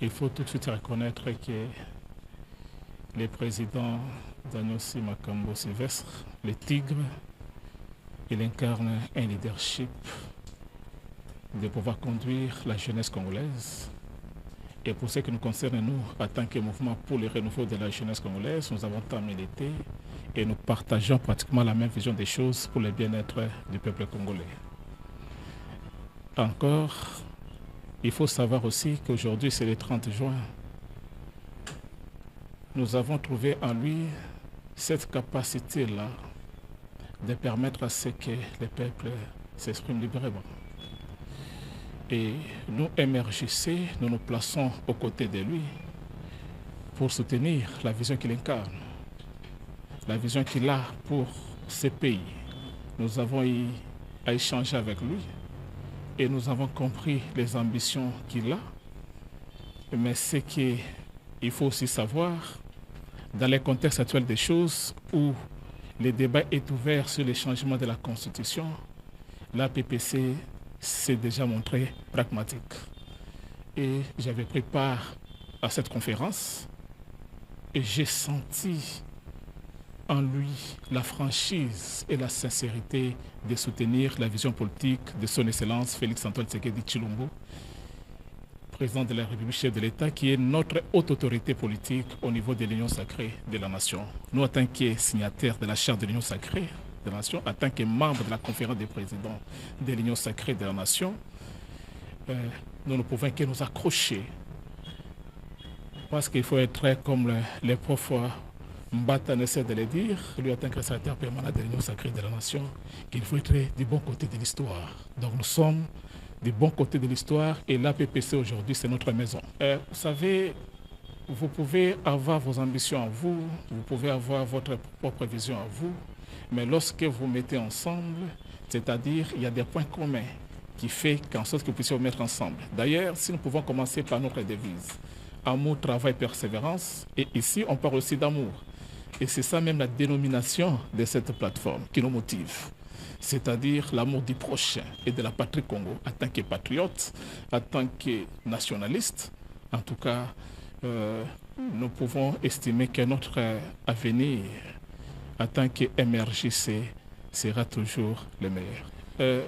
Il faut tout de suite reconnaître que le président Daniossi Makambo Sylvestre, le tigre, il incarne un leadership de pouvoir conduire la jeunesse congolaise. Et pour ce qui nous concerne, nous, en tant que mouvement pour le renouveau de la jeunesse congolaise, nous avons tant milité et nous partageons pratiquement la même vision des choses pour le bien-être du peuple congolais. Encore, il faut savoir aussi qu'aujourd'hui, c'est le 30 juin. Nous avons trouvé en lui cette capacité-là de permettre à ce que le peuple s'exprime librement. Et nous, MRJC, nous nous plaçons aux côtés de lui pour soutenir la vision qu'il incarne, la vision qu'il a pour ce pays. Nous avons eu à échanger avec lui et nous avons compris les ambitions qu'il a. Mais ce qu'il faut aussi savoir, dans le contexte actuel des choses où le débat est ouvert sur les changements de la Constitution, la PPC s'est déjà montré pragmatique. Et j'avais pris part à cette conférence et j'ai senti en lui la franchise et la sincérité de soutenir la vision politique de son Excellence Félix-Antoine Tshisekedi Tshilombo, président de la République, chef de l'État, qui est notre haute autorité politique au niveau de l'Union sacrée de la Nation. Nous, en tant que signataires de la Charte de l'Union sacrée de la Nation, en tant que membres de la conférence des présidents de l'Union sacrée de la Nation, nous ne pouvons que nous accrocher. Parce qu'il faut être comme les profs Mbata essaie de le dire, lui en tant que secrétaire permanent de l'Union sacrée de la Nation, qu'il faut être du bon côté de l'histoire. Donc nous sommes du bon côté de l'histoire et la PPC aujourd'hui, c'est notre maison. Vous savez, vous pouvez avoir vos ambitions à vous, vous pouvez avoir votre propre vision à vous, mais lorsque vous mettez ensemble, c'est-à-dire il y a des points communs qui font qu'en sorte que vous puissiez vous mettre ensemble. D'ailleurs, si nous pouvons commencer par notre devise, amour, travail, persévérance, et ici on parle aussi d'amour. Et c'est ça même la dénomination de cette plateforme qui nous motive. C'est-à-dire l'amour du prochain et de la patrie Congo en tant que patriote, en tant que nationaliste. En tout cas, nous pouvons estimer que notre avenir en tant que MRJC sera toujours le meilleur.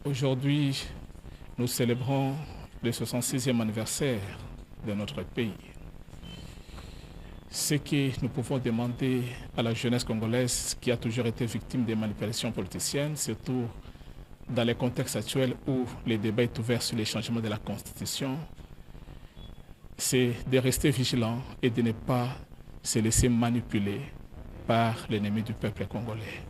Aujourd'hui, nous célébrons le 66e anniversaire de notre pays. Ce que nous pouvons demander à la jeunesse congolaise qui a toujours été victime des manipulations politiciennes, surtout dans le contexte actuel où le débat est ouvert sur les changements de la Constitution, c'est de rester vigilant et de ne pas se laisser manipuler par l'ennemi du peuple congolais.